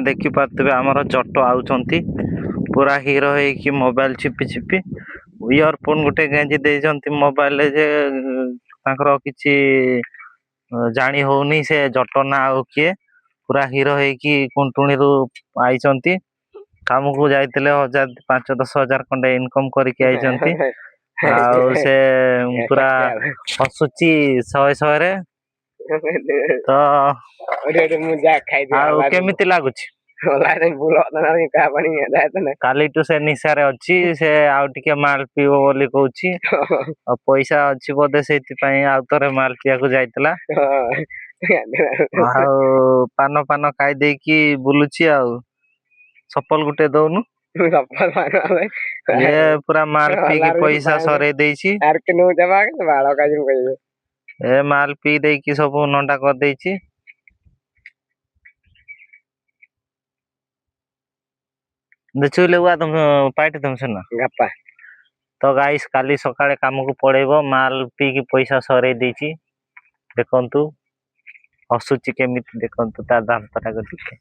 देखी पारे आमर जट आउचंती पूरा हीरो है मोबाइल चिपी चिपी इयरफोन गोटे गेंजी देइछंती मोबाइल जे किछि जानी होनी से जट ना आउ किए पूरा हीरो है कुंटुणी रू आईचंती काम को जाइतिले 5-10 हजार खंडे इनकम करके आईचंती आउ से पूरा हसुची शहे रे तो केमिति लागुछि काली टू से निशारे अच्छी से आउ टिके माल पीबो बोली कहूछि पैसा अच्छी बोधे से आउ तोरे माल पिया को जाइतला आउ पान पान खाई देकी बुलुछि आउ चप्पल गुटे दउनु ये पूरा माल पी के पैसा सरे देइछि ए माल पी देकी सब नंडा कर देइछि देखुले हुआ तुम पार्टी तुम सुन गप्पा तो गाइस काली सकाळे काम को पड़ेबो माल पी की पैसा सरे देइछि देखंतु हसुची केमिति देखंतु ता दांतटा को दिखे